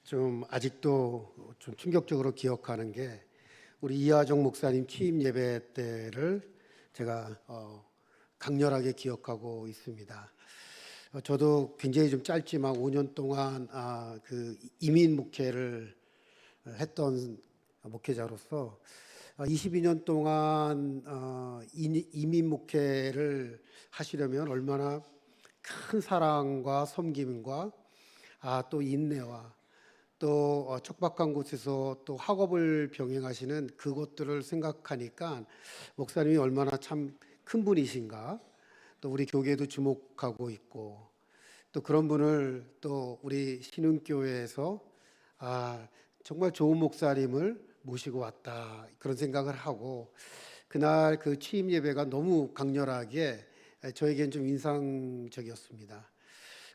좀 아직도 좀 충격적으로 기억하는 게 우리 이하정 목사님 취임 예배 때를 제가 강렬하게 기억하고 있습니다. 저도 굉장히 좀 짧지만 5년 동안 그 이민 목회를 했던 목회자로서 22년 동안 이민 목회를 하시려면 얼마나 큰 사랑과 섬김과 또 인내와 또 척박한 곳에서 또 학업을 병행하시는 그것들을 생각하니까 목사님이 얼마나 참 큰 분이신가, 또 우리 교계도 주목하고 있고 또 그런 분을 또 우리 신흥교회에서 정말 좋은 목사님을 모시고 왔다, 그런 생각을 하고 그날 그 취임 예배가 너무 강렬하게 저에겐 좀 인상적이었습니다.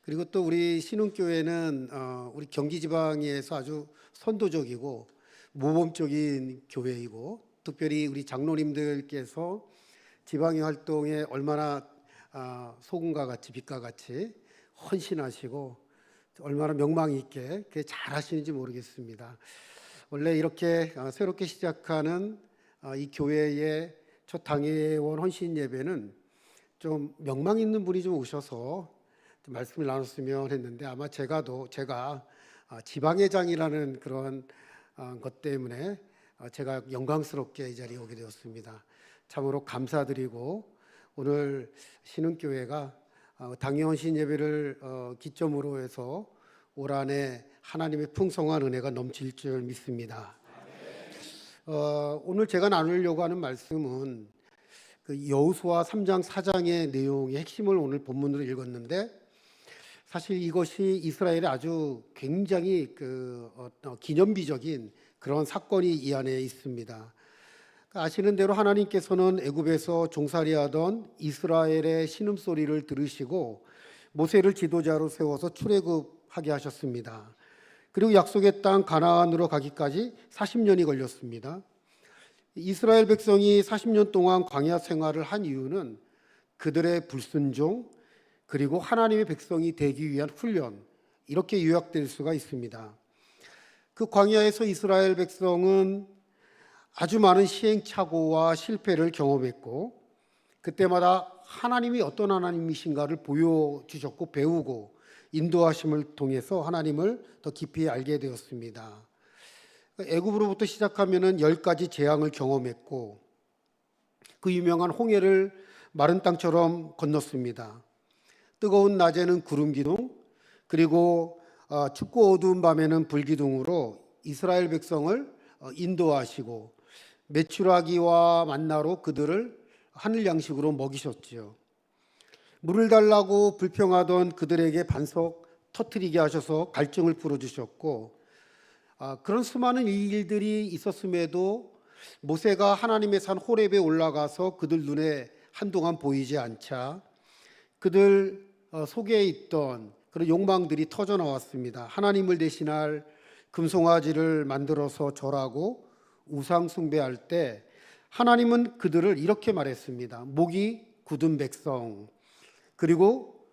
그리고 또 우리 신흥교회는 우리 경기지방에서 아주 선도적이고 모범적인 교회이고, 특별히 우리 장로님들께서 지방의 활동에 얼마나 소금과 같이 빛과 같이 헌신하시고 얼마나 명망 있게 잘 하시는지 모르겠습니다. 원래 이렇게 새롭게 시작하는 이 교회의 첫 당회원 헌신 예배는 좀 명망 있는 분이 좀 오셔서 좀 말씀을 나눴으면 했는데, 아마 제가 지방회장이라는 그런 것 때문에 제가 영광스럽게 이 자리에 오게 되었습니다. 참으로 감사드리고, 오늘 신흥교회가 당회헌신 예배를 기점으로 해서 올 한해 하나님의 풍성한 은혜가 넘칠 줄 믿습니다. 오늘 제가 나누려고 하는 말씀은 그 여호수아 3장 4장의 내용의 핵심을 오늘 본문으로 읽었는데, 사실 이것이 이스라엘의 아주 굉장히 기념비적인 그런 사건이 이 안에 있습니다. 아시는 대로 하나님께서는 애굽에서 종살이하던 이스라엘의 신음소리를 들으시고 모세를 지도자로 세워서 출애굽하게 하셨습니다. 그리고 약속의 땅 가나안으로 가기까지 40년이 걸렸습니다. 이스라엘 백성이 40년 동안 광야 생활을 한 이유는 그들의 불순종, 그리고 하나님의 백성이 되기 위한 훈련, 이렇게 요약될 수가 있습니다. 그 광야에서 이스라엘 백성은 아주 많은 시행착오와 실패를 경험했고, 그때마다 하나님이 어떤 하나님이신가를 보여주셨고 배우고 인도하심을 통해서 하나님을 더 깊이 알게 되었습니다. 애굽으로부터 시작하면은 10가지 재앙을 경험했고, 그 유명한 홍해를 마른 땅처럼 건넜습니다. 뜨거운 낮에는 구름 기둥, 그리고 춥고 어두운 밤에는 불 기둥으로 이스라엘 백성을 인도하시고 메추라기와 만나로 그들을 하늘 양식으로 먹이셨지요. 물을 달라고 불평하던 그들에게 반석 터뜨리게 하셔서 갈증을 풀어주셨고, 그런 수많은 일들이 있었음에도 모세가 하나님의 산 호렙에 올라가서 그들 눈에 한동안 보이지 않자 그들 속에 있던 그런 욕망들이 터져 나왔습니다. 하나님을 대신할 금송아지를 만들어서 절하고 우상 숭배할 때 하나님은 그들을 이렇게 말했습니다. 목이 굳은 백성, 그리고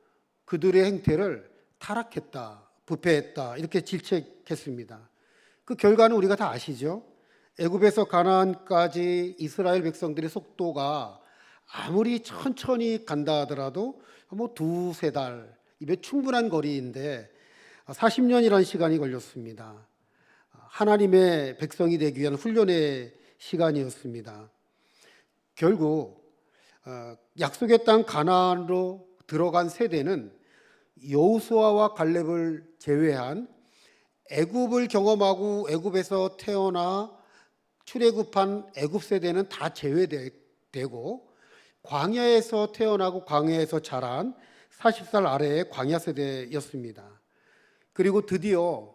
그들의 행태를 타락했다, 부패했다, 이렇게 질책했습니다. 그 결과는 우리가 다 아시죠? 애굽에서 가나안까지 이스라엘 백성들의 속도가 아무리 천천히 간다 하더라도 두세 달이면 충분한 거리인데 40년이라는 시간이 걸렸습니다. 하나님의 백성이 되기 위한 훈련의 시간이었습니다. 결국 약속의 땅 가나안으로 들어간 세대는 여호수아와 갈렙을 제외한 애굽을 경험하고 애굽에서 태어나 출애굽한 애굽 세대는 다 제외되고, 광야에서 태어나고 광야에서 자란 40살 아래의 광야 세대였습니다. 그리고 드디어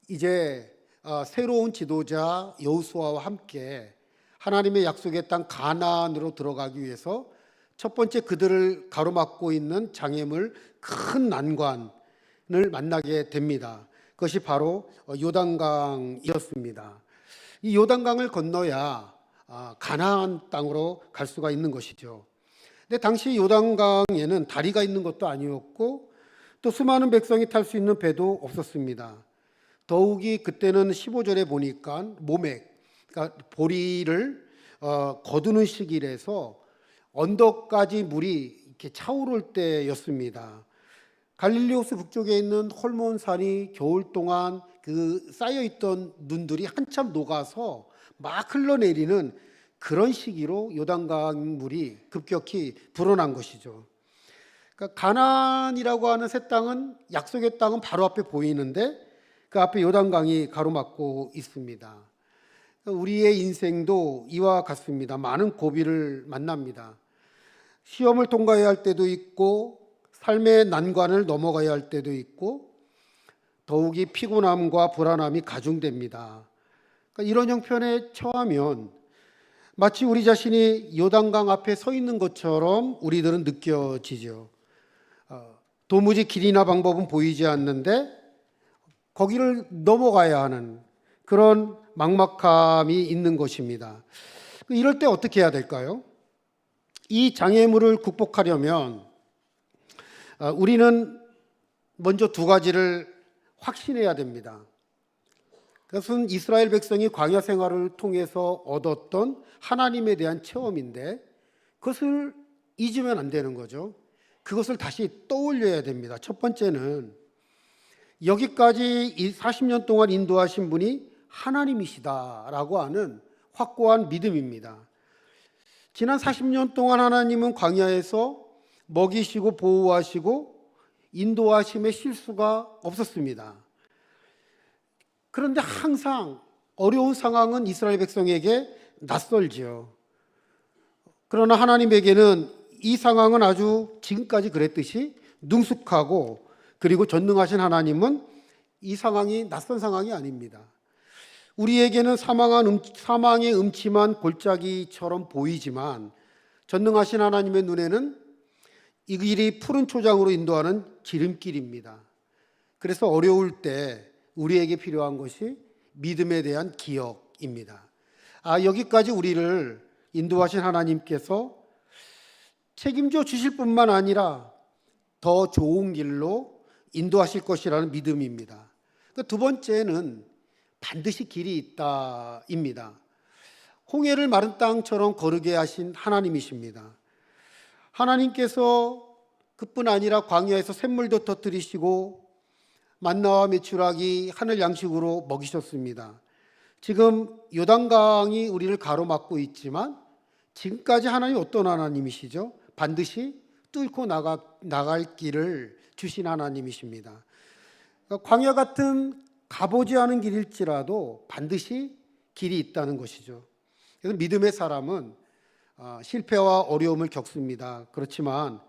이제 새로운 지도자 여호수아와 함께 하나님의 약속의 땅 가나안으로 들어가기 위해서 첫 번째 그들을 가로막고 있는 장애물, 큰 난관을 만나게 됩니다. 그것이 바로 요단강이었습니다. 이 요단강을 건너야 가나안 땅으로 갈 수가 있는 것이죠. 근데 당시 요단강에는 다리가 있는 것도 아니었고 또 수많은 백성이 탈 수 있는 배도 없었습니다. 더욱이 그때는 15절에 보니까 모맥, 그러니까 보리를 거두는 시기라서 언덕까지 물이 이렇게 차오를 때였습니다. 갈릴리오스 북쪽에 있는 홀몬산이 겨울 동안 그 쌓여있던 눈들이 한참 녹아서 막 흘러내리는 그런 시기로 요단강 물이 급격히 불어난 것이죠. 그러니까 가나안이라고 하는 새 땅은, 약속의 땅은 바로 앞에 보이는데 그 앞에 요단강이 가로막고 있습니다. 우리의 인생도 이와 같습니다. 많은 고비를 만납니다. 시험을 통과해야 할 때도 있고, 삶의 난관을 넘어가야 할 때도 있고, 더욱이 피곤함과 불안함이 가중됩니다. 그러니까 이런 형편에 처하면 마치 우리 자신이 요단강 앞에 서 있는 것처럼 우리들은 느껴지죠. 도무지 길이나 방법은 보이지 않는데 거기를 넘어가야 하는 그런 막막함이 있는 것입니다. 이럴 때 어떻게 해야 될까요? 이 장애물을 극복하려면 우리는 먼저 두 가지를 확신해야 됩니다. 그것은 이스라엘 백성이 광야 생활을 통해서 얻었던 하나님에 대한 체험인데 그것을 잊으면 안 되는 거죠. 그것을 다시 떠올려야 됩니다. 첫 번째는 여기까지 40년 동안 인도하신 분이 하나님이시다라고 하는 확고한 믿음입니다. 지난 40년 동안 하나님은 광야에서 먹이시고 보호하시고 인도하심에 실수가 없었습니다. 그런데 항상 어려운 상황은 이스라엘 백성에게 낯설지요. 그러나 하나님에게는 이 상황은 아주 지금까지 그랬듯이 능숙하고, 그리고 전능하신 하나님은 이 상황이 낯선 상황이 아닙니다. 우리에게는 사망의 음침한 골짜기처럼 보이지만 전능하신 하나님의 눈에는 이 길이 푸른 초장으로 인도하는 지름길입니다. 그래서 어려울 때 우리에게 필요한 것이 믿음에 대한 기억입니다. 여기까지 우리를 인도하신 하나님께서 책임져 주실 뿐만 아니라 더 좋은 길로 인도하실 것이라는 믿음입니다. 두 번째는 반드시 길이 있다입니다. 홍해를 마른 땅처럼 거르게 하신 하나님이십니다. 하나님께서 그뿐 아니라 광야에서 샘물도 터뜨리시고 만나와 메추라기 하늘 양식으로 먹이셨습니다. 지금 요단강이 우리를 가로막고 있지만 지금까지 하나님 어떤 하나님이시죠? 반드시 뚫고 나갈 길을 주신 하나님이십니다. 광야 같은 가보지 않은 길일지라도 반드시 길이 있다는 것이죠. 그래서 믿음의 사람은 실패와 어려움을 겪습니다. 그렇지만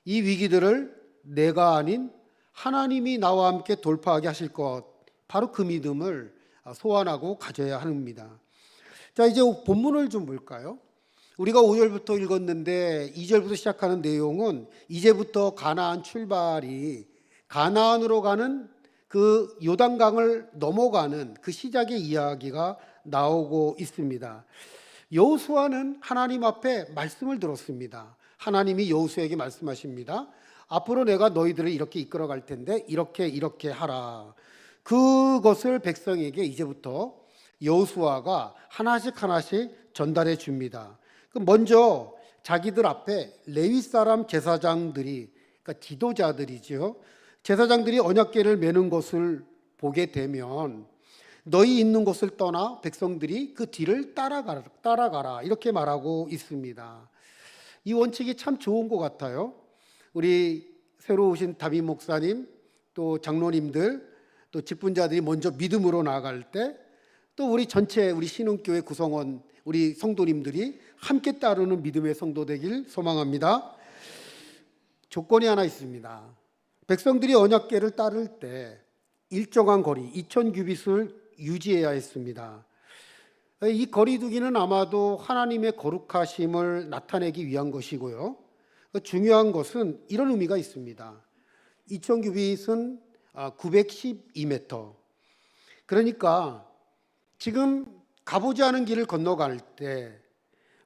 이 위기들을 내가 아닌 하나님이 나와 함께 돌파하게 하실 것, 바로 그 믿음을 소원하고 가져야 합니다. 자, 이제 본문을 좀 볼까요? 우리가 5절부터 읽었는데 2절부터 시작하는 내용은 이제부터 가나안 출발이 가나안으로 가는 그 요단강을 넘어가는 그 시작의 이야기가 나오고 있습니다. 여호수아는 하나님 앞에 말씀을 들었습니다. 하나님이 여호수아에게 말씀하십니다. 앞으로 내가 너희들을 이렇게 이끌어갈 텐데 이렇게 하라. 그것을 백성에게 이제부터 여호수아가 하나씩 전달해 줍니다. 먼저 자기들 앞에 레위 사람 제사장들이, 그러니까 지도자들이죠. 제사장들이 언약궤를 메는 것을 보게 되면 너희 있는 곳을 떠나 백성들이 그 뒤를 따라가라 이렇게 말하고 있습니다. 이 원칙이 참 좋은 것 같아요. 우리 새로 오신 담임 목사님, 또 장로님들, 또 직분자들이 먼저 믿음으로 나아갈 때, 또 우리 전체 우리 신흥교회 구성원, 우리 성도님들이 함께 따르는 믿음의 성도 되길 소망합니다. 조건이 하나 있습니다. 백성들이 언약궤를 따를 때 일정한 거리 2000규빗을 유지해야 했습니다. 이 거리두기는 아마도 하나님의 거룩하심을 나타내기 위한 것이고요. 중요한 것은 이런 의미가 있습니다. 2000규빗은 912m. 그러니까 지금 가보지 않은 길을 건너갈 때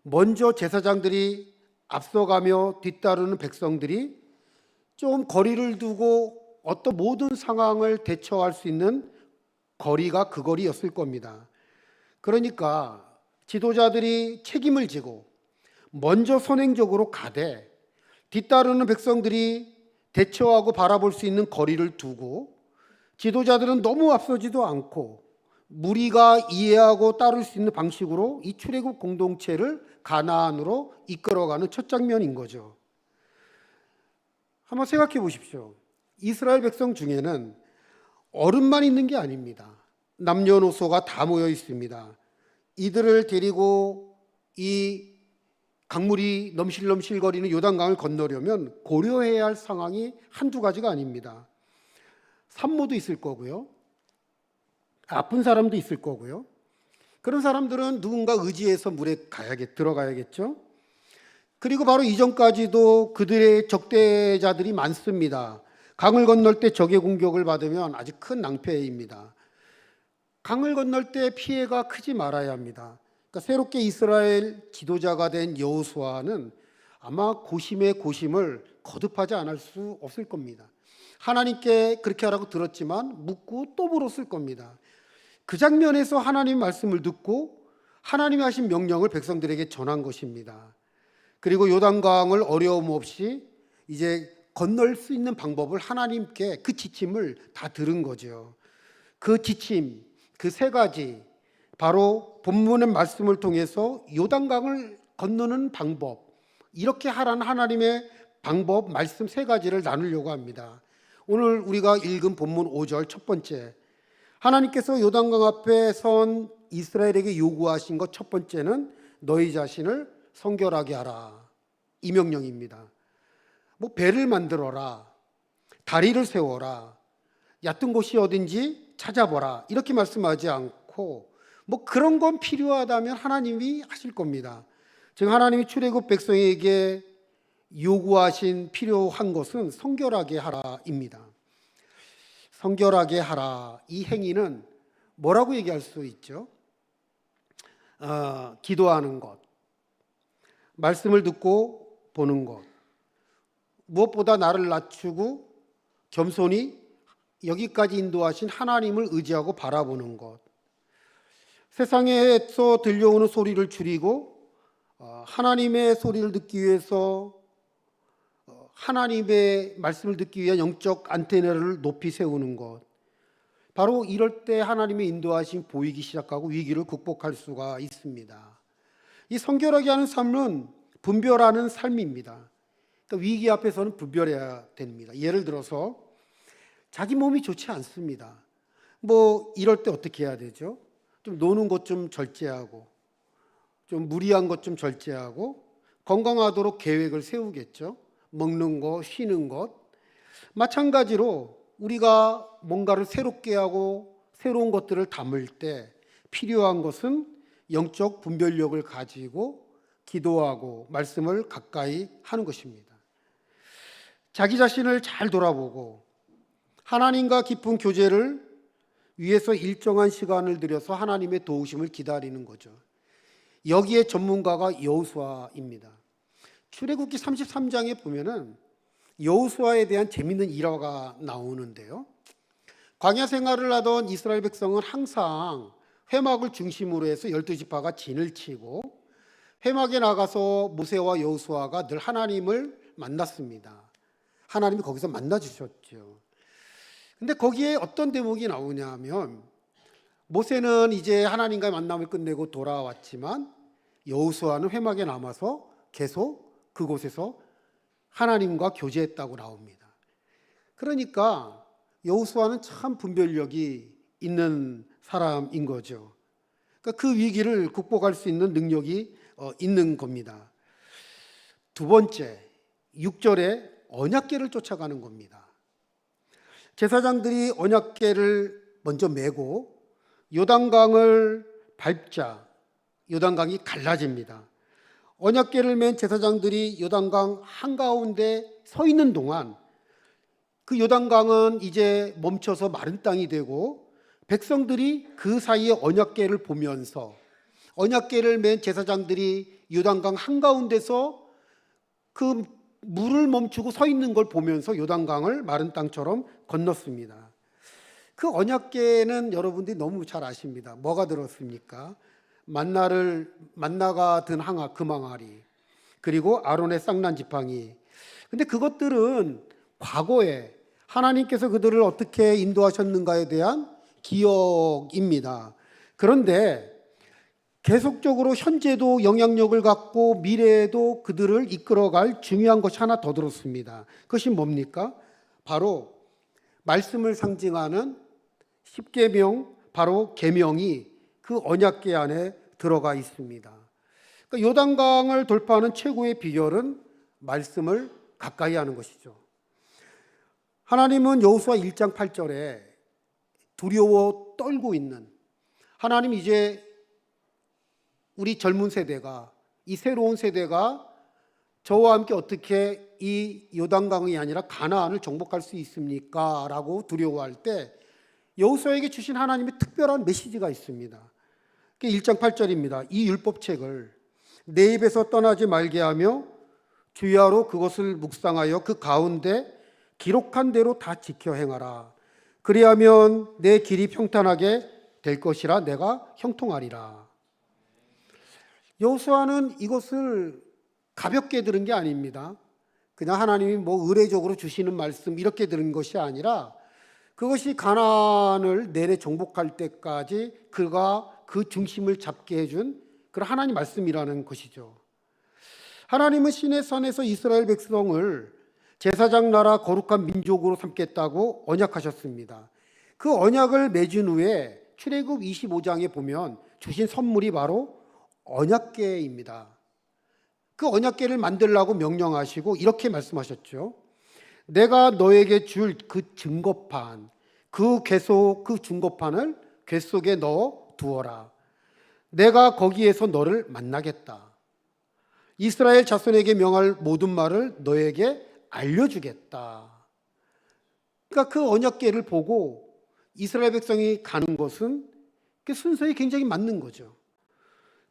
먼저 제사장들이 앞서가며 뒤따르는 백성들이 좀 거리를 두고 어떤 모든 상황을 대처할 수 있는 거리가 그 거리였을 겁니다. 그러니까 지도자들이 책임을 지고 먼저 선행적으로 가되 뒤따르는 백성들이 대처하고 바라볼 수 있는 거리를 두고 지도자들은 너무 앞서지도 않고 무리가 이해하고 따를 수 있는 방식으로 이 출애굽 공동체를 가나안으로 이끌어가는 첫 장면인 거죠. 한번 생각해 보십시오. 이스라엘 백성 중에는 어른만 있는 게 아닙니다. 남녀노소가 다 모여 있습니다. 이들을 데리고 이 강물이 넘실넘실거리는 요단강을 건너려면 고려해야 할 상황이 한두 가지가 아닙니다. 산모도 있을 거고요. 아픈 사람도 있을 거고요. 그런 사람들은 누군가 의지해서 물에 들어가야겠죠. 그리고 바로 이전까지도 그들의 적대자들이 많습니다. 강을 건널 때 적의 공격을 받으면 아주 큰 낭패입니다. 강을 건널 때 피해가 크지 말아야 합니다. 그러니까 새롭게 이스라엘 지도자가 된 여호수아는 아마 고심의 고심을 거듭하지 않을 수 없을 겁니다. 하나님께 그렇게 하라고 들었지만 묻고 또 물었을 겁니다. 그 장면에서 하나님 말씀을 듣고 하나님이 하신 명령을 백성들에게 전한 것입니다. 그리고 요단강을 어려움 없이 이제 건널 수 있는 방법을 하나님께 그 지침을 다 들은 거죠. 그 지침, 그 세 가지, 바로 본문의 말씀을 통해서 요단강을 건너는 방법, 이렇게 하라는 하나님의 방법, 말씀 세 가지를 나누려고 합니다. 오늘 우리가 읽은 본문 5절 첫 번째, 하나님께서 요단강 앞에 선 이스라엘에게 요구하신 것 첫 번째는 너희 자신을 성결하게 하라, 이 명령입니다. 뭐 배를 만들어라, 다리를 세워라, 얕은 곳이 어딘지 찾아보라, 이렇게 말씀하지 않고 뭐 그런 건 필요하다면 하나님이 하실 겁니다. 지금 하나님이 출애굽 백성에게 요구하신 필요한 것은 성결하게 하라입니다. 성결하게 하라, 이 행위는 뭐라고 얘기할 수 있죠? 기도하는 것, 말씀을 듣고 보는 것, 무엇보다 나를 낮추고 겸손히 여기까지 인도하신 하나님을 의지하고 바라보는 것, 세상에서 들려오는 소리를 줄이고 하나님의 소리를 듣기 위해서 하나님의 말씀을 듣기 위한 영적 안테나를 높이 세우는 것, 바로 이럴 때 하나님의 인도하심 보이기 시작하고 위기를 극복할 수가 있습니다. 이 성결하게 하는 삶은 분별하는 삶입니다. 그러니까 위기 앞에서는 분별해야 됩니다. 예를 들어서 자기 몸이 좋지 않습니다. 뭐 이럴 때 어떻게 해야 되죠? 좀 노는 것 좀 절제하고, 좀 무리한 것 좀 절제하고 건강하도록 계획을 세우겠죠. 먹는 것, 쉬는 것. 마찬가지로 우리가 뭔가를 새롭게 하고 새로운 것들을 담을 때 필요한 것은 영적 분별력을 가지고 기도하고 말씀을 가까이 하는 것입니다. 자기 자신을 잘 돌아보고 하나님과 깊은 교제를 위해서 일정한 시간을 들여서 하나님의 도우심을 기다리는 거죠. 여기에 전문가가 여호수아입니다. 출애굽기 33장에 보면은 여호수아에 대한 재미있는 일화가 나오는데요. 광야 생활을 하던 이스라엘 백성은 항상 회막을 중심으로 해서 12지파가 진을 치고 회막에 나가서 모세와 여호수아가 늘 하나님을 만났습니다. 하나님이 거기서 만나 주셨죠. 근데 거기에 어떤 대목이 나오냐 하면 모세는 이제 하나님과의 만남을 끝내고 돌아왔지만 여호수아는 회막에 남아서 계속 그곳에서 하나님과 교제했다고 나옵니다. 그러니까 여호수아는 참 분별력이 있는 사람인 거죠. 그러니까 그 위기를 극복할 수 있는 능력이 있는 겁니다. 두 번째, 6절에 언약궤를 쫓아가는 겁니다. 제사장들이 언약궤를 먼저 메고 요단강을 밟자 요단강이 갈라집니다. 언약궤를 맨 제사장들이 요단강 한가운데 서 있는 동안 그 요단강은 이제 멈춰서 마른 땅이 되고 백성들이 그 사이에 언약궤를 보면서 언약궤를 맨 제사장들이 요단강 한가운데서 그 물을 멈추고 서 있는 걸 보면서 요단강을 마른 땅처럼 건넜습니다. 그 언약궤는 여러분들이 너무 잘 아십니다. 뭐가 들었습니까? 만나가 든 항아 금항아리, 그리고 아론의 쌍난 지팡이. 근데 그것들은 과거에 하나님께서 그들을 어떻게 인도하셨는가에 대한 기억입니다. 그런데 계속적으로 현재도 영향력을 갖고 미래에도 그들을 이끌어갈 중요한 것이 하나 더 들었습니다. 그것이 뭡니까? 바로 말씀을 상징하는 십계명, 바로 계명이 그 언약궤 안에 들어가 있습니다. 그러니까 요단강을 돌파하는 최고의 비결은 말씀을 가까이 하는 것이죠. 하나님은 여호수아 1장 8절에 두려워 떨고 있는, 하나님 이제 우리 젊은 세대가, 이 새로운 세대가 저와 함께 어떻게 이 요단강이 아니라 가나안을 정복할 수 있습니까? 라고 두려워할 때 여호수아에게 주신 하나님의 특별한 메시지가 있습니다. 그게 1장 8절입니다. 이 율법책을 내 입에서 떠나지 말게 하며 주야로 그것을 묵상하여 그 가운데 기록한 대로 다 지켜 행하라. 그리하면 내 길이 평탄하게 될 것이라 내가 형통하리라. 여호수아는 이것을 가볍게 들은 게 아닙니다. 그냥 하나님이 의례적으로 주시는 말씀 이렇게 들은 것이 아니라 그것이 가나안을 내내 정복할 때까지 그가 그 중심을 잡게 해준 그런 하나님 말씀이라는 것이죠. 하나님은 시내산에서 이스라엘 백성을 제사장 나라 거룩한 민족으로 삼겠다고 언약하셨습니다. 그 언약을 맺은 후에 출애굽 25장에 보면 주신 선물이 바로 언약궤입니다. 그 언약궤를 만들라고 명령하시고 이렇게 말씀하셨죠. 내가 너에게 줄 그 증거판, 그 증거판을 궤 속에 넣어 두어라. 내가 거기에서 너를 만나겠다. 이스라엘 자손에게 명할 모든 말을 너에게 알려주겠다. 그러니까 그 언약궤를 보고 이스라엘 백성이 가는 것은 그 순서에 굉장히 맞는 거죠.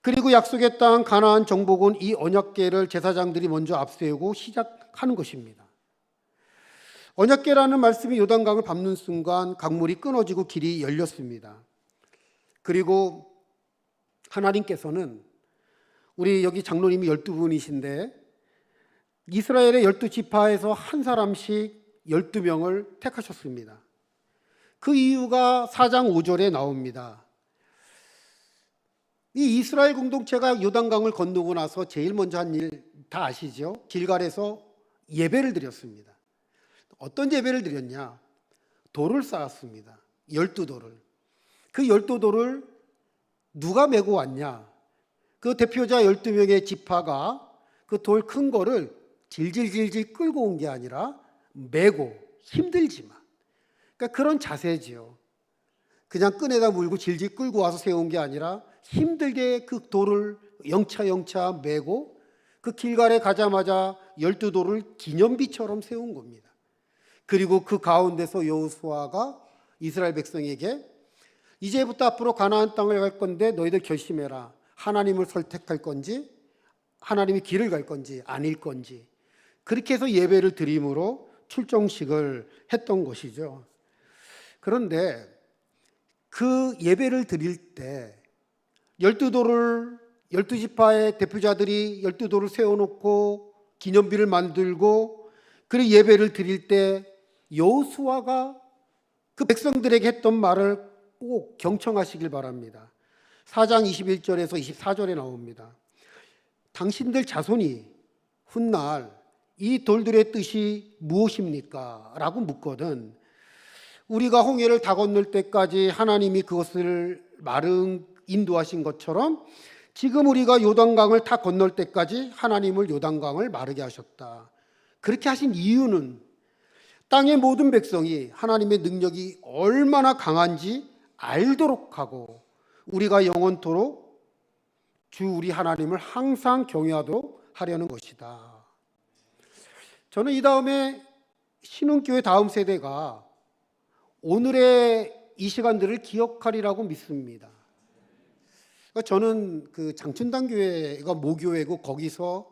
그리고 약속의 땅 가나안 정복은 이 언약궤를 제사장들이 먼저 앞세우고 시작하는 것입니다. 언약궤라는 말씀이 요단강을 밟는 순간 강물이 끊어지고 길이 열렸습니다. 그리고 하나님께서는 우리 여기 장로님이 12분이신데 이스라엘의 12지파에서 한 사람씩 12명을 택하셨습니다. 그 이유가 4장 5절에 나옵니다. 이 이스라엘 공동체가 요단강을 건너고 나서 제일 먼저 한 일 다 아시죠? 길갈에서 예배를 드렸습니다. 어떤 예배를 드렸냐? 돌을 쌓았습니다. 12돌을. 그 12돌을 누가 메고 왔냐? 그 대표자 12명의 지파가 그 돌 큰 거를 질질질질 끌고 온 게 아니라 메고 힘들지만, 그러니까 그런 자세지요. 그냥 끈에다 물고 질질 끌고 와서 세운 게 아니라 힘들게 그 돌을 영차 메고 그 길갈에 가자마자 12돌을 기념비처럼 세운 겁니다. 그리고 그 가운데서 여호수아가 이스라엘 백성에게 이제부터 앞으로 가나안 땅을 갈 건데 너희들 결심해라. 하나님을 선택할 건지 하나님의 길을 갈 건지 아닐 건지. 그렇게 해서 예배를 드림으로 출정식을 했던 것이죠. 그런데 그 예배를 드릴 때 12지파의 대표자들이 12돌을 세워놓고 기념비를 만들고 그리고 예배를 드릴 때 여호수아가 그 백성들에게 했던 말을 꼭 경청하시길 바랍니다. 4장 21절에서 24절에 나옵니다. 당신들 자손이 훗날 이 돌들의 뜻이 무엇입니까? 라고 묻거든 우리가 홍해를 다 건널 때까지 하나님이 그것을 인도하신 것처럼 지금 우리가 요단강을 다 건널 때까지 하나님을 요단강을 마르게 하셨다. 그렇게 하신 이유는 땅의 모든 백성이 하나님의 능력이 얼마나 강한지 알도록 하고 우리가 영원토록 주 우리 하나님을 항상 경외하도록 하려는 것이다. 저는 이 다음에 신흥교회 다음 세대가 오늘의 이 시간들을 기억하리라고 믿습니다. 저는 그 장춘당 교회가 모교회고 거기서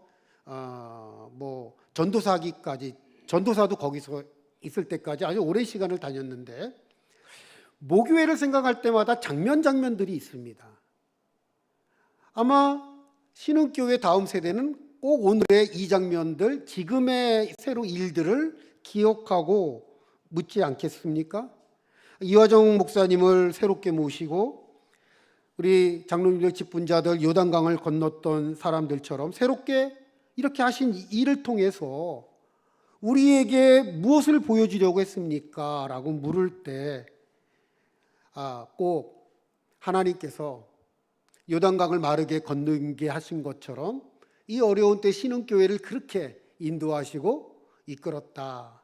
전도사도 거기서 있을 때까지 아주 오랜 시간을 다녔는데 모교회를 생각할 때마다 장면들이 있습니다. 아마 신흥교회 다음 세대는 꼭 오늘의 이 장면들, 지금의 새로 일들을 기억하고 묻지 않겠습니까? 이화정 목사님을 새롭게 모시고 우리 장로님들, 직분자들, 요단강을 건넜던 사람들처럼 새롭게 이렇게 하신 일을 통해서 우리에게 무엇을 보여주려고 했습니까? 라고 물을 때 꼭 하나님께서 요단강을 마르게 건너게 하신 것처럼 이 어려운 때 신흥교회를 그렇게 인도하시고 이끌었다.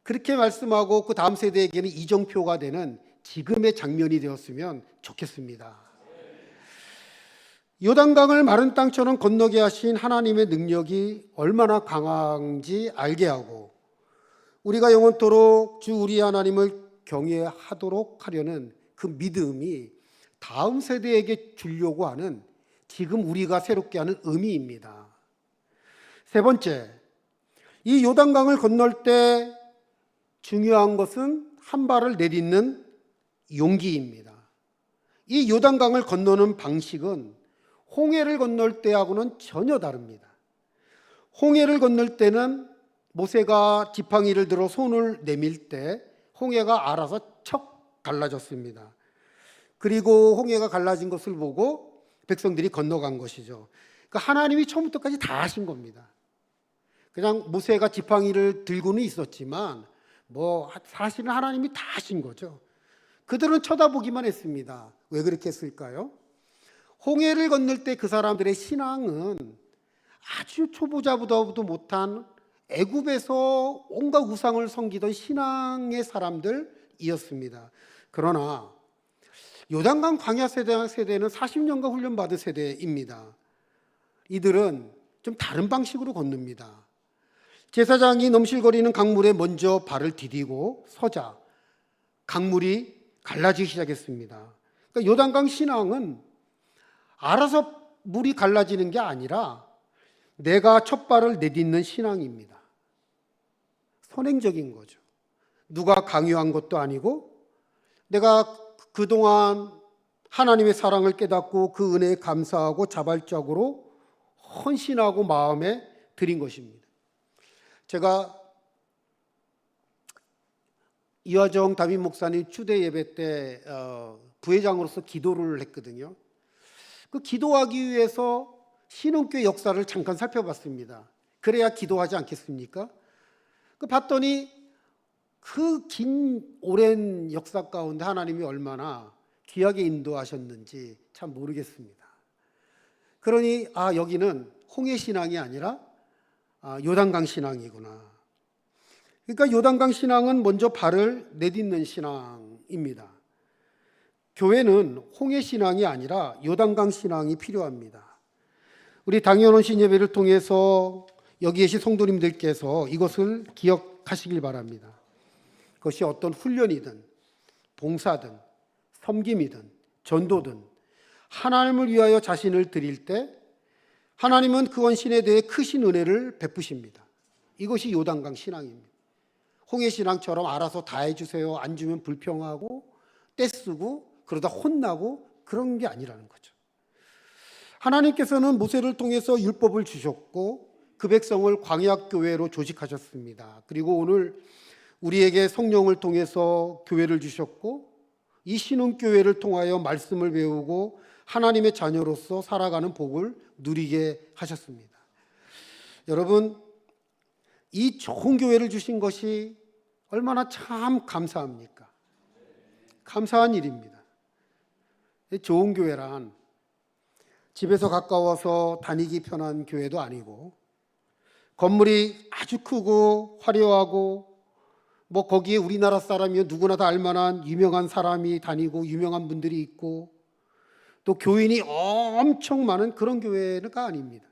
그렇게 말씀하고 그 다음 세대에게는 이정표가 되는 지금의 장면이 되었으면 좋겠습니다. 요단강을 마른 땅처럼 건너게 하신 하나님의 능력이 얼마나 강한지 알게 하고 우리가 영원토록 주 우리 하나님을 경외하도록 하려는 그 믿음이 다음 세대에게 주려고 하는 지금 우리가 새롭게 하는 의미입니다. 세 번째, 이 요단강을 건널 때 중요한 것은 한 발을 내딛는 용기입니다. 이 요단강을 건너는 방식은 홍해를 건널 때하고는 전혀 다릅니다. 홍해를 건널 때는 모세가 지팡이를 들어 손을 내밀 때 홍해가 알아서 척 갈라졌습니다. 그리고 홍해가 갈라진 것을 보고 백성들이 건너간 것이죠. 그러니까 하나님이 처음부터까지 다 하신 겁니다. 그냥 모세가 지팡이를 들고는 있었지만 사실은 하나님이 다 하신 거죠. 그들은 쳐다보기만 했습니다. 왜 그렇게 했을까요? 홍해를 건널 때 그 사람들의 신앙은 아주 초보자보다도 못한 애굽에서 온갖 우상을 섬기던 신앙의 사람들이었습니다. 그러나 요단강 광야 세대는 40년간 훈련받은 세대입니다. 이들은 좀 다른 방식으로 건넙니다. 제사장이 넘실거리는 강물에 먼저 발을 디디고 서자 강물이 갈라지기 시작했습니다. 그러니까 요단강 신앙은 알아서 물이 갈라지는 게 아니라 내가 첫 발을 내딛는 신앙입니다. 선행적인 거죠. 누가 강요한 것도 아니고 내가 그동안 하나님의 사랑을 깨닫고 그 은혜에 감사하고 자발적으로 헌신하고 마음에 드린 것입니다. 제가 이화정 담임 목사님 추대 예배 때 부회장으로서 기도를 했거든요. 그 기도하기 위해서 신흥교회 역사를 잠깐 살펴봤습니다. 그래야 기도하지 않겠습니까? 봤더니 그 긴 오랜 역사 가운데 하나님이 얼마나 귀하게 인도하셨는지 참 모르겠습니다. 그러니 여기는 홍해 신앙이 아니라 요단강 신앙이구나. 그러니까 요단강 신앙은 먼저 발을 내딛는 신앙입니다. 교회는 홍해 신앙이 아니라 요단강 신앙이 필요합니다. 우리 당연원신 예배를 통해서 여기 계신 성도님들께서 이것을 기억하시길 바랍니다. 그것이 어떤 훈련이든 봉사든 섬김이든 전도든 하나님을 위하여 자신을 드릴 때 하나님은 그 헌신에 대해 크신 은혜를 베푸십니다. 이것이 요단강 신앙입니다. 홍해 신앙처럼 알아서 다 해주세요, 안 주면 불평하고 떼쓰고 그러다 혼나고 그런 게 아니라는 거죠. 하나님께서는 모세를 통해서 율법을 주셨고 그 백성을 광야교회로 조직하셨습니다. 그리고 오늘 우리에게 성령을 통해서 교회를 주셨고 이 신흥교회를 통하여 말씀을 배우고 하나님의 자녀로서 살아가는 복을 누리게 하셨습니다. 여러분, 이 좋은 교회를 주신 것이 얼마나 참 감사합니까? 감사한 일입니다. 좋은 교회란 집에서 가까워서 다니기 편한 교회도 아니고 건물이 아주 크고 화려하고 거기에 우리나라 사람이면 누구나 다 알만한 유명한 사람이 다니고 유명한 분들이 있고 또 교인이 엄청 많은 그런 교회가 아닙니다.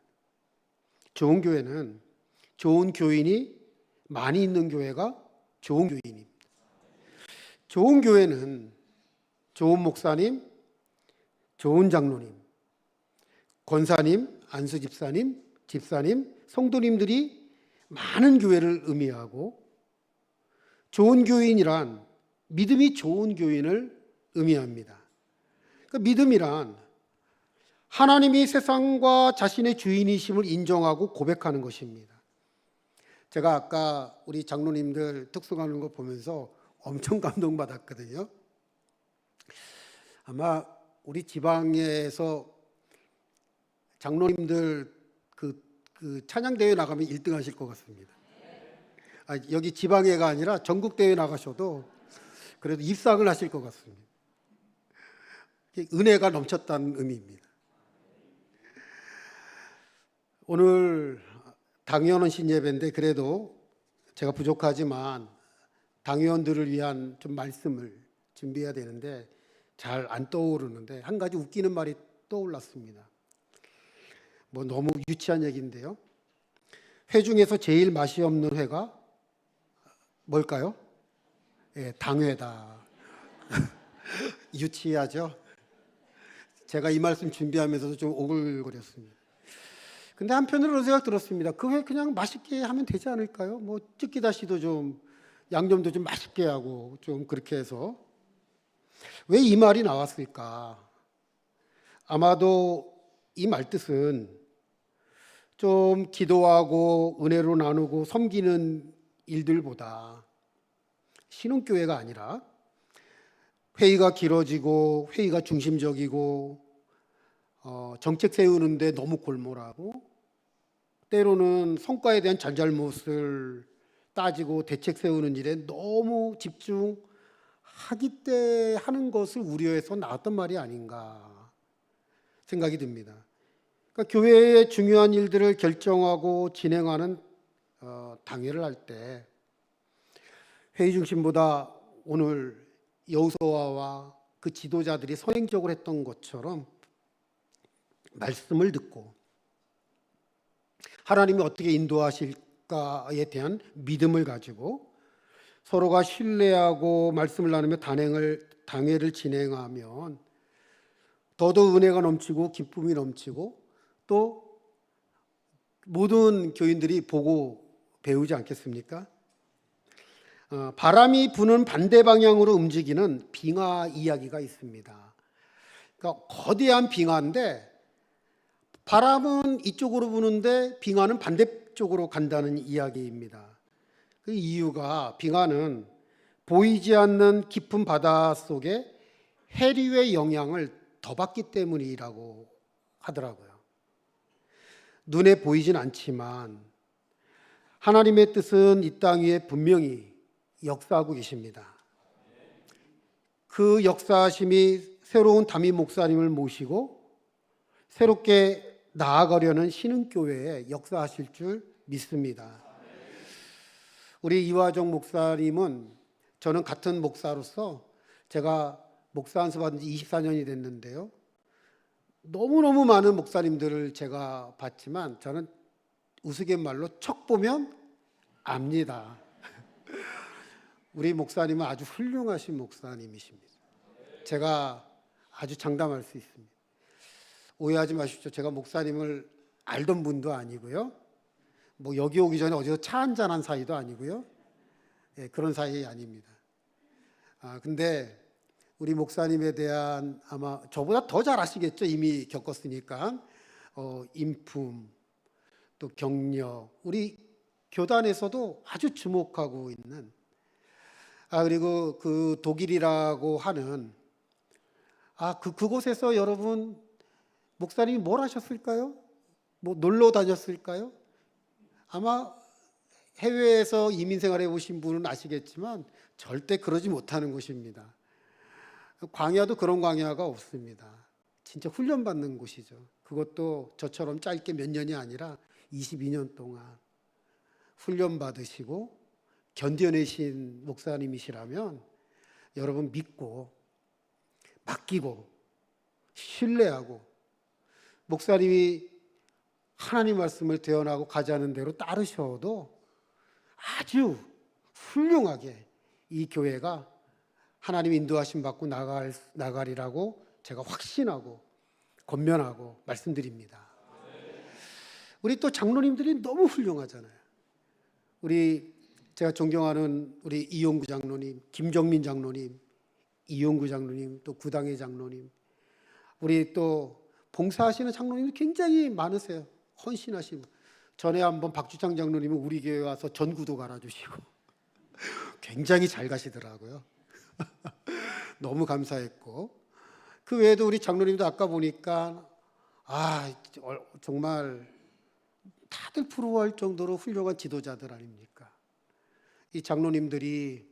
좋은 교회는 좋은 교인이 많이 있는 교회가 좋은 교인입니다. 좋은 교회는 좋은 목사님, 좋은 장로님, 권사님, 안수 집사님, 성도님들이 많은 교회를 의미하고 좋은 교인이란 믿음이 좋은 교인을 의미합니다. 그 믿음이란 하나님이 세상과 자신의 주인이심을 인정하고 고백하는 것입니다. 제가 아까 우리 장로님들 특수하는 거 보면서 엄청 감동받았거든요. 아마 우리 지방에서 장로님들 그 찬양대회 나가면 1등 하실 것 같습니다. 여기 지방회가 아니라 전국대회 나가셔도 그래도 입상을 하실 것 같습니다. 은혜가 넘쳤다는 의미입니다. 오늘 당회원신 예배인데 그래도 제가 부족하지만 당회원들을 위한 좀 말씀을 준비해야 되는데 잘 안 떠오르는데 한 가지 웃기는 말이 떠올랐습니다. 뭐 너무 유치한 얘기인데요. 회 중에서 제일 맛이 없는 회가 뭘까요? 예, 당회다. 유치하죠? 제가 이 말씀 준비하면서도 좀 오글거렸습니다. 근데 한편으로 그런 생각 들었습니다. 그 회 그냥 맛있게 하면 되지 않을까요? 뭐 찌개다시도 좀 양념도 좀 맛있게 하고 좀 그렇게 해서 왜 이 말이 나왔을까? 아마도 이 말뜻은 좀 기도하고 은혜로 나누고 섬기는 일들보다 신흥교회가 아니라 회의가 길어지고 회의가 중심적이고 정책 세우는데 너무 골몰하고 때로는 성과에 대한 잘잘못을 따지고 대책 세우는 일에 너무 집중하기 때 하는 것을 우려해서 나왔던 말이 아닌가 생각이 듭니다. 그러니까 교회의 중요한 일들을 결정하고 진행하는 당회를 할 때 회의 중심보다 오늘 여호수아와 그 지도자들이 선행적으로 했던 것처럼 말씀을 듣고 하나님이 어떻게 인도하실까에 대한 믿음을 가지고 서로가 신뢰하고 말씀을 나누며 당회를 진행하면 더더욱 은혜가 넘치고 기쁨이 넘치고 또 모든 교인들이 보고 배우지 않겠습니까? 바람이 부는 반대 방향으로 움직이는 빙하 이야기가 있습니다. 그러니까 거대한 빙하인데 바람은 이쪽으로 부는데 빙하는 반대쪽으로 간다는 이야기입니다. 그 이유가 빙하는 보이지 않는 깊은 바다 속에 해류의 영향을 더 받기 때문이라고 하더라고요. 눈에 보이진 않지만 하나님의 뜻은 이 땅 위에 분명히 역사하고 계십니다. 그 역사하심이 새로운 담임 목사님을 모시고 새롭게 나아가려는 신흥교회에 역사하실 줄 믿습니다. 우리 이화정 목사님은 저는 같은 목사로서 제가 목사 안수 받은 지 24년이 됐는데요. 너무너무 많은 목사님들을 제가 봤지만 저는 우스갯말로 척 보면 압니다. 우리 목사님은 아주 훌륭하신 목사님이십니다. 제가 아주 장담할 수 있습니다. 오해하지 마십시오. 제가 목사님을 알던 분도 아니고요. 뭐 여기 오기 전에 어디서 차 한잔한 사이도 아니고요. 예, 그런 사이 아닙니다. 근데 우리 목사님에 대한 아마 저보다 더 잘 아시겠죠. 이미 겪었으니까. 인품, 또 경력, 우리 교단에서도 아주 주목하고 있는 그리고 그 독일이라고 하는 그곳에서 여러분 목사님이 뭘 하셨을까요? 뭐 놀러 다녔을까요? 아마 해외에서 이민 생활해 보신 분은 아시겠지만 절대 그러지 못하는 곳입니다. 광야도 그런 광야가 없습니다. 진짜 훈련받는 곳이죠. 그것도 저처럼 짧게 몇 년이 아니라 22년 동안 훈련받으시고 견뎌내신 목사님이시라면 여러분 믿고 맡기고 신뢰하고 목사님이 하나님 말씀을 대언하고 가자는 대로 따르셔도 아주 훌륭하게 이 교회가 하나님 인도하심 받고 나가리라고 제가 확신하고 권면하고 말씀드립니다. 우리 또 장로님들이 너무 훌륭하잖아요. 우리 제가 존경하는 우리 이용구 장로님, 김정민 장로님, 이용구 장로님, 또 구당의 장로님, 우리 또 봉사하시는 장로님이 굉장히 많으세요. 헌신하시고, 전에 한번 박주창 장로님은 우리 교회 와서 전구도 갈아주시고 굉장히 잘 가시더라고요. 너무 감사했고, 그 외에도 우리 장로님도 아까 보니까 정말 다들 부러워할 정도로 훌륭한 지도자들 아닙니까? 이 장로님들이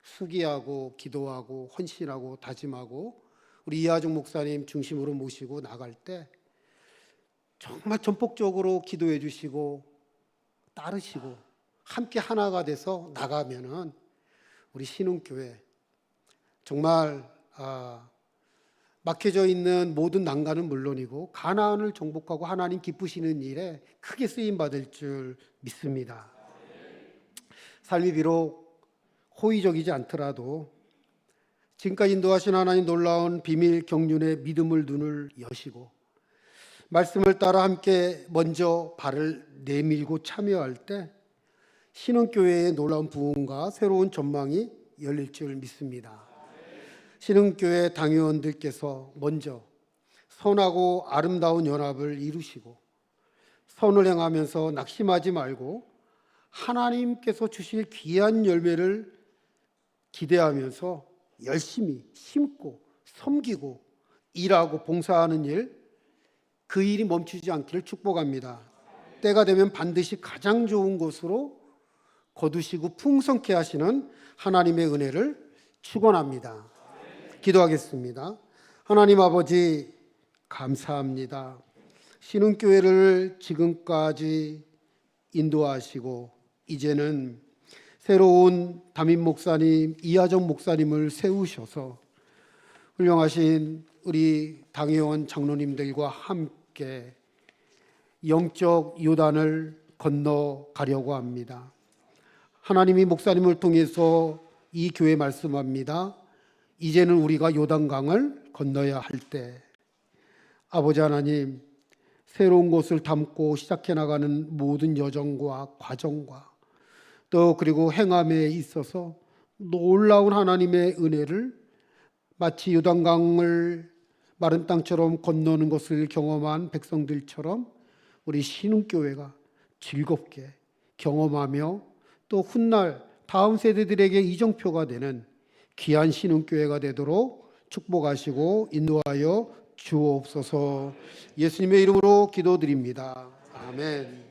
수기하고 기도하고 헌신하고 다짐하고 우리 이하중 목사님 중심으로 모시고 나갈 때 정말 전폭적으로 기도해 주시고 따르시고 함께 하나가 돼서 나가면은 우리 신흥교회 정말 막혀져 있는 모든 난관은 물론이고 가나안을 정복하고 하나님 기쁘시는 일에 크게 쓰임 받을 줄 믿습니다. 삶이 비록 호의적이지 않더라도 지금까지 인도하신 하나님 놀라운 비밀 경륜의 믿음을 눈을 여시고 말씀을 따라 함께 먼저 발을 내밀고 참여할 때 신흥교회의 놀라운 부흥과 새로운 전망이 열릴 줄 믿습니다. 신흥교회 당회원들께서 먼저 선하고 아름다운 연합을 이루시고 선을 행하면서 낙심하지 말고 하나님께서 주실 귀한 열매를 기대하면서 열심히 심고 섬기고 일하고 봉사하는 일, 그 일이 멈추지 않기를 축복합니다. 때가 되면 반드시 가장 좋은 곳으로 거두시고 풍성케 하시는 하나님의 은혜를 축원합니다. 기도하겠습니다. 하나님 아버지 감사합니다. 신흥교회를 지금까지 인도하시고 이제는 새로운 담임 목사님, 이하정 목사님을 세우셔서 훌륭하신 우리 당회원 장로님들과 함께 영적 요단을 건너가려고 합니다. 하나님이 목사님을 통해서 이 교회 말씀합니다. 이제는 우리가 요단강을 건너야 할 때 아버지 하나님, 새로운 곳을 담고 시작해 나가는 모든 여정과 과정과 또 그리고 행함에 있어서 놀라운 하나님의 은혜를 마치 요단강을 마른 땅처럼 건너는 것을 경험한 백성들처럼 우리 신흥교회가 즐겁게 경험하며 또 훗날 다음 세대들에게 이정표가 되는 귀한 신흥교회가 되도록 축복하시고 인도하여 주옵소서. 예수님의 이름으로 기도드립니다. 아멘.